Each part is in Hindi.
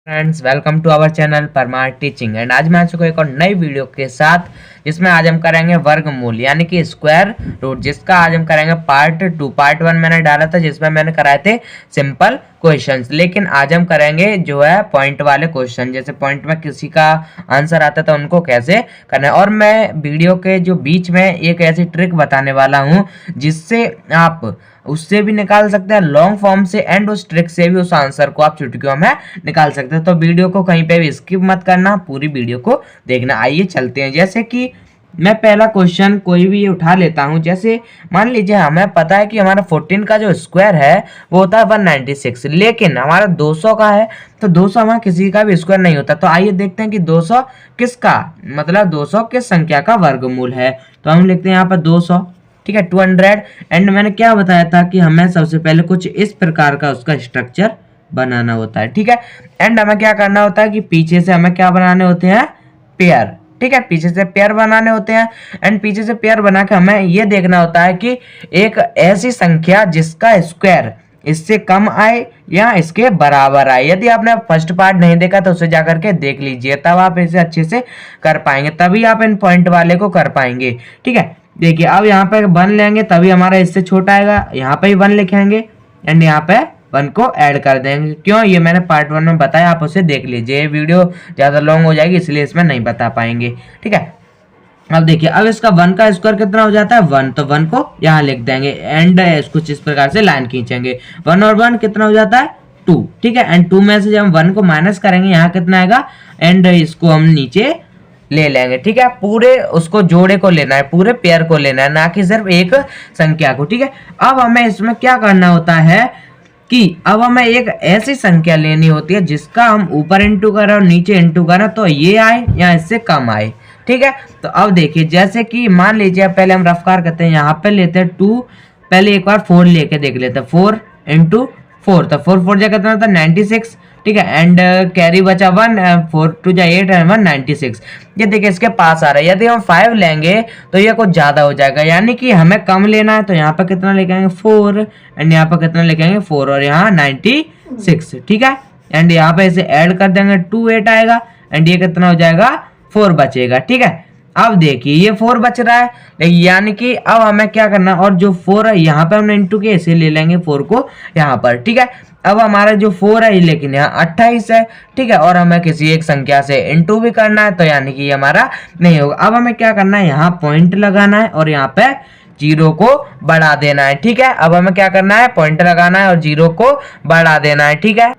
Friends, welcome to our channel Parmar teaching. And आज मैं आ चुका हूं एक और नई वीडियो के साथ, जिसमें आज हम करेंगे वर्गमूल यानी कि स्क्वायर रूट, जिसका आज हम करेंगे पार्ट 2। पार्ट 1 मैंने डाला था जिसमें मैंने कराए थे सिंपल क्वेश्चंस, लेकिन आज हम करेंगे जो है पॉइंट वाले क्वेश्चन। जैसे पॉइंट में किसी का आंसर आता था उनको कैसे करना है। और मैं वीडियो के जो बीच में एक ऐसी ट्रिक बताने वाला हूँ जिससे आप उससे भी निकाल सकते हैं लॉन्ग फॉर्म से, एंड उस ट्रिक से भी उस आंसर को आप चुटकियों में निकाल सकते हैं। तो वीडियो को कहीं पे भी स्किप मत करना, पूरी वीडियो को देखना। आइए चलते हैं। जैसे कि मैं पहला क्वेश्चन कोई भी उठा लेता हूं। जैसे मान लीजिए हमें पता है कि हमारा 14 का जो स्क्वायर है वो होता है 196, लेकिन हमारा 200 का है तो 200 हमारा किसी का भी स्क्वायर नहीं होता। तो आइए देखते हैं कि 200 किसका, मतलब 200 किस संख्या का वर्गमूल है। तो हम लिखते हैं यहाँ पर 200, ठीक है, 200। एंड मैंने क्या बताया था कि हमें सबसे पहले कुछ इस प्रकार का उसका स्ट्रक्चर बनाना होता है, ठीक है। एंड हमें क्या करना होता है कि पीछे से हमें क्या बनाने होते हैं, पेयर, ठीक है, पीछे से पेयर बनाने होते हैं। एंड पीछे से पेयर बना के हमें ये देखना होता है कि एक ऐसी संख्या जिसका स्क्वायर इससे कम आए या इसके बराबर आए। यदि आपने फर्स्ट पार्ट नहीं देखा तो उसे जाकर के देख लीजिए, तब आप इसे अच्छे से कर पाएंगे, तभी आप इन पॉइंट वाले को कर पाएंगे, ठीक है। देखिए अब यहाँ पे 1 लेंगे तभी हमारा इससे छोटा आएगा, यहाँ पे ही 1 लिखेंगे एंड यहाँ पे 1 को ऐड कर देंगे। क्यों, ये मैंने पार्ट 1 में बताया, आप उसे देख लीजिए। वीडियो ज़्यादा लॉन्ग हो जाएगी इसलिए इसमें नहीं बता पाएंगे, ठीक है। अब देखिए अब इसका 1 का स्क्वायर कितना हो जाता है 1, तो 1 को यहाँ लिख देंगे एंड कुछ इस प्रकार से लाइन खींचेंगे। 1 और 1 कितना हो जाता है 2, ठीक है। एंड 2 में से जब हम 1 को माइनस करेंगे यहाँ कितना आएगा, एंड इसको हम नीचे ले लेंगे, ठीक है। पूरे उसको जोड़े को लेना है, पूरे पेयर को लेना है, ना कि सिर्फ एक संख्या को, ठीक है। अब हमें इसमें क्या करना होता है कि अब हमें एक ऐसी संख्या लेनी होती है जिसका हम ऊपर इंटू करें और नीचे इंटू करें तो ये आए या इससे कम आए, ठीक है। तो अब देखिए जैसे कि मान लीजिए पहले हम रफ्तार करते हैं, यहाँ पे लेते हैं 2, पहले एक बार 4 लेके देख लेते हैं, 4 इंटू 4, तो 4 4 जा कितना होता है 96, ठीक है। एंड कैरी बचा 1, 4 2 जा 8 एंड 1 96। ये देखिए इसके पास आ रहा है। यदि हम 5 लेंगे तो ये कुछ ज्यादा हो जाएगा, यानी कि हमें कम लेना है। तो यहाँ पे कितना लिखेंगे 4 एंड यहाँ पे कितना लिखेंगे 4 और यहाँ 96, ठीक है। एंड यहाँ पे इसे ऐड कर देंगे 2 8 आएगा एंड ये कितना हो जाएगा 4 बचेगा, ठीक है। अब देखिए ये 4 बच रहा है, यानी कि अब हमें क्या करना है, और जो 4 है यहाँ पे हमने इंटू किया, इसे ले लेंगे 4 को यहाँ पर, ठीक है। अब हमारा जो 4 है लेकिन यहाँ 28 है, ठीक है, और हमें किसी एक संख्या से इंटू भी करना है, तो यानी कि ये हमारा नहीं होगा। अब हमें क्या करना है, यहाँ पॉइंट लगाना है और यहाँ पे 0 को बढ़ा देना है, ठीक है। अब हमें क्या करना है, पॉइंट लगाना है और 0 को बढ़ा देना है, ठीक है।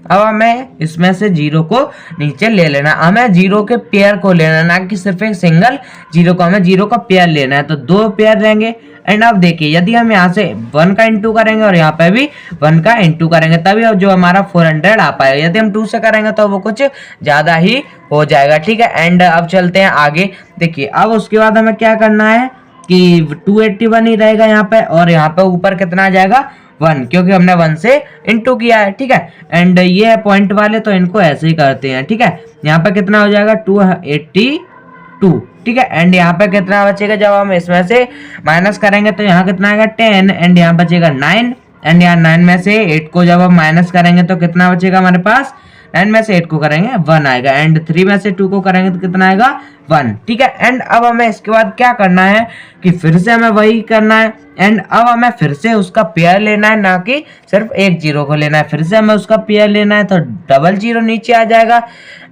अब हमें इसमें से 0 को नीचे ले लेना, हमें 0 के पेयर को लेना है, ना कि सिर्फ एक सिंगल 0 को, हमें 0 का पेयर लेना है। तो 2 पेयर लेंगे। एंड अब देखिए यदि हम यहाँ से 1 का इंटू करेंगे और यहाँ पे भी 1 का इंटू करेंगे तभी अब जो हमारा 400 आ पाएगा। यदि हम 2 से करेंगे तो वो कुछ ज्यादा ही हो जाएगा, ठीक है। एंड अब चलते हैं आगे। देखिए अब उसके बाद हमें क्या करना है कि 281 ही रहेगा यहाँ पे, और यहाँ पे ऊपर कितना आ जाएगा 1, क्योंकि हमने 1 से इंटू किया है, ठीक है। एंड ये है पॉइंट वाले, तो इनको ऐसे ही करते हैं, ठीक है। यहाँ पे कितना हो जाएगा 282, ठीक है। एंड यहाँ पे कितना बचेगा, जब हम इसमें से माइनस करेंगे तो यहाँ कितना आएगा 10 एंड यहाँ बचेगा 9 एंड यहाँ 9 में से 8 को जब हम माइनस करेंगे तो कितना बचेगा हमारे पास, 9 में से 8 को करेंगे 1 आएगा, एंड 3 में से 2 को करेंगे तो कितना आएगा 1, ठीक है। एंड अब हमें इसके बाद क्या करना है कि फिर से हमें वही करना है। एंड अब हमें फिर से उसका पेयर लेना है, ना कि सिर्फ एक 0 को लेना है। फिर से हमें उसका पेयर लेना है तो डबल 0 नीचे आ जाएगा।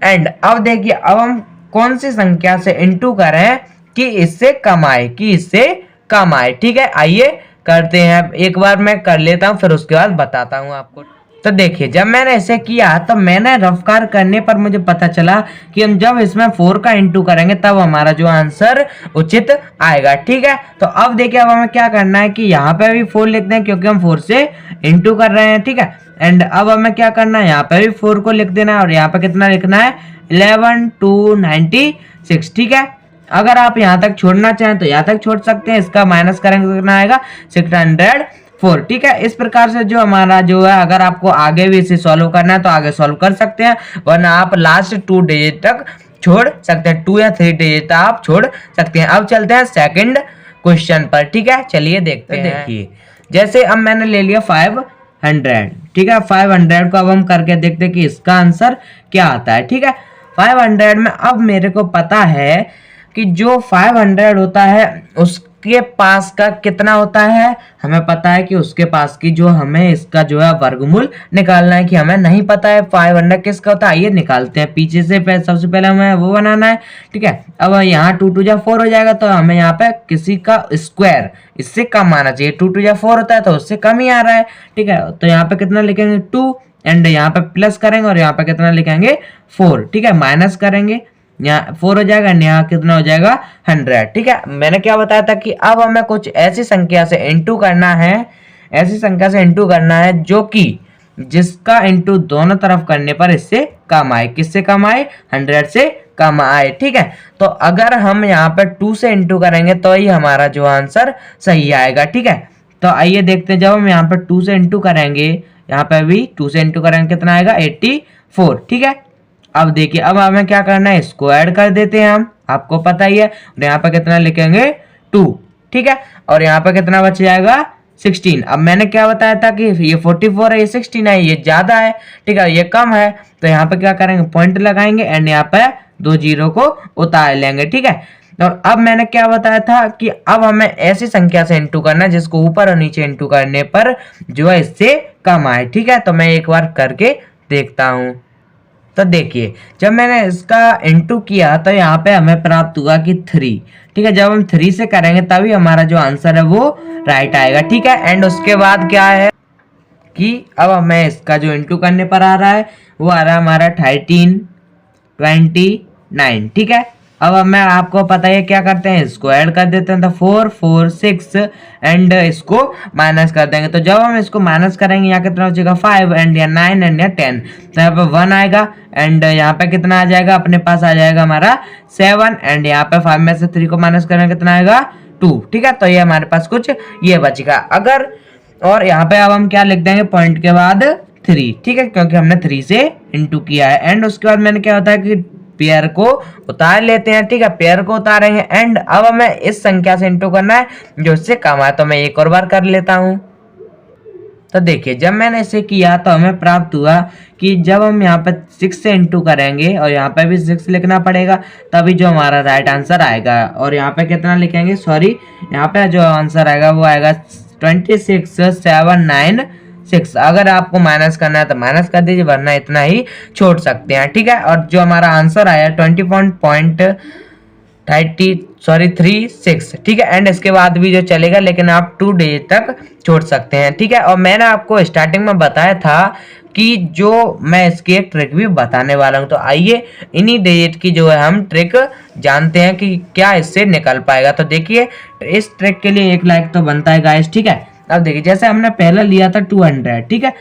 एंड अब देखिए अब हम कौन सी संख्या से इंटू करें कि इससे कम आए, ठीक है। आइए करते हैं, एक बार मैं कर लेता हूँ फिर उसके बाद बताता हूँ आपको। तो देखिए जब मैंने ऐसे किया तो मैंने रफ्तार करने पर मुझे पता चला कि हम जब इसमें 4 का इंटू करेंगे तब हमारा जो आंसर उचित आएगा, ठीक है। तो अब देखिए अब हमें क्या करना है कि यहाँ पे भी 4 लिखते हैं क्योंकि हम 4 से इंटू कर रहे हैं, ठीक है। एंड अब हमें क्या करना है, यहाँ पे भी 4 को लिख देना है और यहाँ पे कितना लिखना है 11 2 96, ठीक है। अगर आप यहाँ तक छोड़ना चाहें तो यहाँ तक छोड़ सकते हैं, इसका माइनस करेंगे तो कितना आएगा 604, ठीक है। इस प्रकार से जो हमारा जो है, अगर आपको आगे भी इसे सॉल्व करना है तो आगे सॉल्व कर सकते हैं, वरना आप लास्ट 2 डिजिट तक छोड़ सकते हैं, 2 या 3 डिजिट आप छोड़ सकते हैं। अब चलते हैं सेकंड क्वेश्चन पर, ठीक है। चलिए देखते हैं। देखिए जैसे अब मैंने ले लिया 500, ठीक है। 500 को अब हम करके देखते हैं कि इसका आंसर क्या आता है। ठीक है, 500 में अब मेरे को पता है कि जो 500 होता है उसके पास का कितना होता है, हमें पता है कि उसके पास की जो हमें इसका जो है वर्गमूल निकालना है, कि हमें नहीं पता है 500 किसका होता है। आइए निकालते हैं पीछे से। सबसे पहले हमें वो बनाना है। ठीक है, अब यहाँ 2 2 जा 4 हो जाएगा, तो हमें यहाँ पे किसी का स्क्वायर इससे कम आना चाहिए। 2 2 जा 4 होता है तो उससे कम ही आ रहा है। ठीक है, तो यहाँ पे कितना लिखेंगे 2 एंड यहाँ पे प्लस करेंगे और यहाँ पे कितना लिखेंगे 4। ठीक है, माइनस करेंगे, यहाँ 4 हो जाएगा, यहाँ कितना हो जाएगा 100। ठीक है, मैंने क्या बताया था कि अब हमें कुछ ऐसी संख्या से इंटू करना है, ऐसी संख्या से इंटू करना है जो कि जिसका इंटू दोनों तरफ करने पर इससे कम आए। किससे कम आए? 100 से कम आए। ठीक है, तो अगर हम यहाँ पे 2 से इंटू करेंगे तो ही हमारा जो आंसर सही आएगा। ठीक है, तो आइए देखते हैं, जब हम यहाँ पे 2 से इंटू करेंगे, यहाँ पे भी 2 से इंटू करेंगे, कितना आएगा 84। ठीक है, अब देखिए, अब हमें क्या करना है, इसको ऐड कर देते हैं हम, आपको पता ही है। और यहाँ पे कितना लिखेंगे 2। ठीक है, और यहाँ पे कितना बच जाएगा 16। अब मैंने क्या बताया था कि ये 44 है, ये 16 है, ये ज्यादा है। ठीक है, ये कम है, तो यहाँ पे क्या करेंगे, पॉइंट लगाएंगे एंड यहाँ पे 2 जीरो को उतार लेंगे। ठीक है, और अब मैंने क्या बताया था कि अब हमें ऐसी संख्या से इंटू करना है जिसको ऊपर और नीचे इंटू करने पर जो है इससे कम आए। ठीक है, तो मैं एक बार करके देखता हूँ। तो देखिए, जब मैंने इसका इंटू किया तो यहाँ पे हमें प्राप्त हुआ कि 3। ठीक है, जब हम 3 से करेंगे तभी हमारा जो आंसर है वो राइट आएगा। ठीक है, एंड उसके बाद क्या है कि अब हमें इसका जो इंटू करने पर आ रहा है वो आ रहा है हमारा 13 29। ठीक है, अब मैं आपको पता है क्या करते हैं, इसको ऐड कर देते हैं, तो 4 4 6 एंड इसको माइनस कर देंगे। तो जब हम इसको माइनस करेंगे, यहाँ कितना हो जाएगा 5 एंड या 9 एंड या 10, तो यहाँ पे 1 आएगा एंड यहाँ पे कितना आ जाएगा, अपने पास आ जाएगा हमारा 7 एंड यहाँ पे 5 में से 3 को माइनस करेंगे, कितना आएगा 2। ठीक है, तो ये हमारे पास कुछ ये बचेगा। अगर और यहाँ पे अब हम क्या लिख देंगे, पॉइंट के बाद 3। ठीक है, क्योंकि हमने 3 से इंटू किया है। एंड उसके बाद मैंने क्या होता है कि पेयर को उतार लेते हैं। ठीक है, पेयर को उतारेंगे एंड अब हमें इस संख्या से इंटू करना है जो इससे कम है। तो मैं एक और बार कर लेता हूं। तो देखिए, जब मैंने इसे किया तो हमें प्राप्त हुआ कि जब हम यहाँ पे 6 से इंटू करेंगे और यहाँ पे भी 6 लिखना पड़ेगा, तभी जो हमारा राइट आंसर आएगा। और यहाँ पे कितना लिखेंगे, सॉरी, यहाँ पे जो आंसर आएगा वो आएगा 26796। अगर आपको माइनस करना है तो माइनस कर दीजिए, वरना इतना ही छोड़ सकते हैं। ठीक है, और जो हमारा आंसर आया 20.36। ठीक है, एंड इसके बाद भी जो चलेगा, लेकिन आप 2 डिजिट तक छोड़ सकते हैं। ठीक है, और मैंने आपको स्टार्टिंग में बताया था कि जो मैं इसकी एक ट्रिक भी बताने वाला हूं। तो आइए इन्हीं डिजिट की जो है हम ट्रिक जानते हैं कि क्या इससे निकल पाएगा। तो देखिए, इस ट्रिक के लिए 1 लाइक तो बनता है गाइस। ठीक है, अब देखिए, जैसे हमने पहले लिया था 200। ठीक है,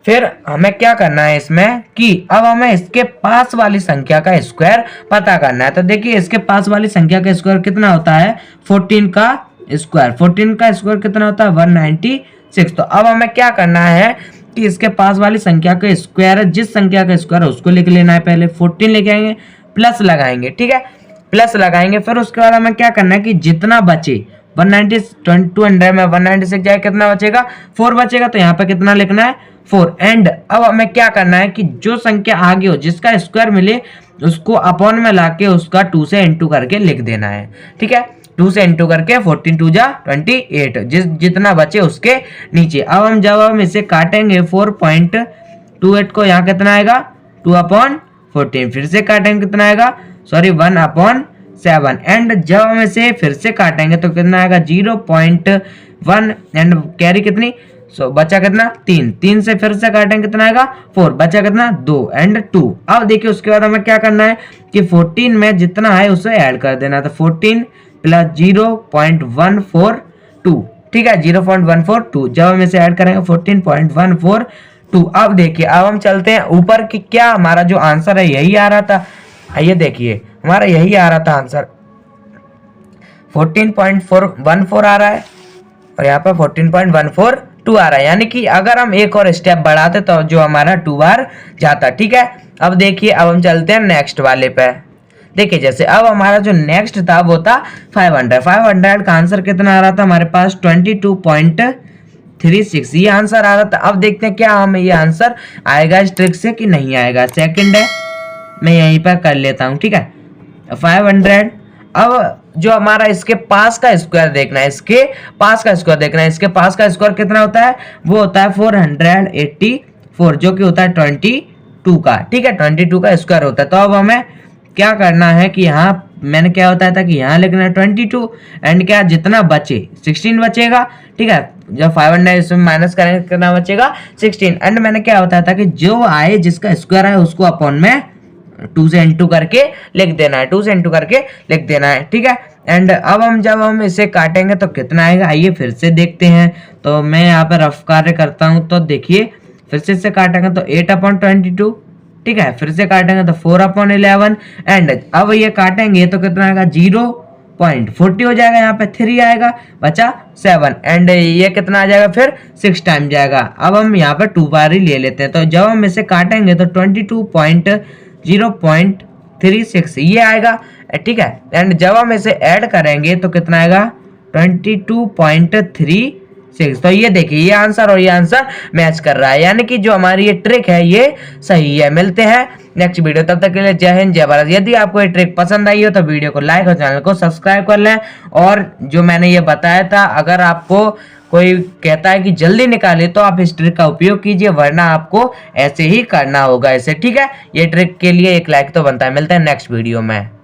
फिर हमें क्या करना है इसमें कि अब हमें इसके पास वाली संख्या का स्क्वायर पता करना है। तो देखिए, इसके पास वाली संख्या का स्क्वायर कितना होता है, 14 का स्क्वायर। 14 का स्क्वायर कितना होता है 196। तो अब हमें क्या करना है कि इसके पास वाली संख्या का स्क्वायर, जिस संख्या का स्क्वायर है उसको लिख लेना है। पहले 14 लिखेंगे, प्लस लगाएंगे। ठीक है, प्लस लगाएंगे, फिर उसके बाद हमें क्या करना है कि जितना बचे 200 में 196 जाए, कितना बचेगा 4 बचेगा। तो यहाँ पे कितना लिखना है 4। एंड अब हमें क्या करना है कि जो संख्या आगे हो, जिसका स्क्वायर मिले, उसको अपॉन में लाके उसका 2 से इंटू करके लिख देना है। ठीक है, 2 से इंटू करके 14 2 जा 28, जितना बचे उसके नीचे। अब जब हम इसे काटेंगे 4.28 को, यहाँ कितना आएगा 2/14। फिर से काटेंगे, कितना आएगा, सॉरी 1/7। एंड जब हम इसे फिर से काटेंगे तो कितना आएगा 0.1 एंड कैरी कितनी, बचा कितना 3 से फिर से काटेंगे, कितना आएगा 4, बचा कितना 2 एंड 2। अब देखिए, उसके बाद हमें क्या करना है कि 14 में जितना है उसे ऐड कर देना। तो 14 प्लस 0.142। ठीक है, 0.142। जब हम इसे ऐड करेंगे 14.142। अब देखिए, अब हम चलते हैं ऊपर की, क्या हमारा जो आंसर है यही आ रहा था। आइए देखिए, हमारा यही आ रहा था आंसर, 14.414 आ रहा है और यहाँ पर 14.142 आ रहा है। यानी कि अगर हम एक और स्टेप बढ़ाते तो जो हमारा 2 बार जाता। ठीक है, अब देखिए, अब हम चलते हैं नेक्स्ट वाले पे। देखिए, जैसे अब हमारा जो नेक्स्ट था वो था 500 का आंसर कितना आ रहा था हमारे पास 22.8 36 ये आंसर आ रहा था। अब देखते हैं क्या हमें ये आंसर आएगा इस ट्रिक से कि नहीं आएगा। सेकंड है, मैं यहीं पर कर लेता हूँ, ठीक है, 500। अब जो हमारा इसके पास का स्क्वायर देखना है, इसके पास का स्क्वायर देखना है। इसके पास का स्क्वायर कितना होता है, वो होता है 484, जो कि होता है 22 का, ठीक है, 22 का स्क्वायर होता है। तो अब हमें क्या करना है कि यहाँ मैंने क्या होता था कि यहाँ लिखना है 22 एंड क्या जितना बचे 16 बचेगा, ठीक है। जब 500 इसमें माइनस करेंगे कितना बचेगा 16 एंड मैंने क्या होता था कि जो आए जिसका स्क्वायर है उसको अपॉन में 2 से इंटू करके लिख देना है, 2 से इंटू करके लिख देना है, ठीक है। एंड अब जब हम इसे काटेंगे तो कितना आएगा, आइए फिर से देखते हैं। तो मैं यहाँ पे रफ कार्य करता हूँ। तो देखिए फिर से इसे काटेंगे तो 8/22, ठीक है, फिर से काटेंगे तो 4/11 एंड अब ये काटेंगे तो कितना आएगा 0.40 हो जाएगा, यहाँ पे 3 आएगा, बचा 7 एंड ये कितना आ जाएगा फिर 6 टाइम जाएगा। अब हम यहाँ पे 2 बार ही ले लेते हैं। तो जब हम इसे काटेंगे तो 22.036 ये आएगा, ठीक है। एंड जब हम इसे ऐड करेंगे तो कितना आएगा 22.36। तो ये देखिए ये आंसर और ये आंसर मैच कर रहा है, यानी कि जो हमारी ये ट्रिक है ये सही है। मिलते हैं नेक्स्ट वीडियो, तब तक के लिए जय हिंद जय भारत। यदि आपको ये ट्रिक पसंद आई हो तो वीडियो को लाइक और चैनल को सब्सक्राइब कर लें। और जो मैंने ये बताया था, अगर आपको कोई कहता है कि जल्दी निकाले तो आप इस ट्रिक का उपयोग कीजिए, वरना आपको ऐसे ही करना होगा इसे, ठीक है। ये ट्रिक के लिए एक लाइक तो बनता है। मिलते हैं नेक्स्ट वीडियो में।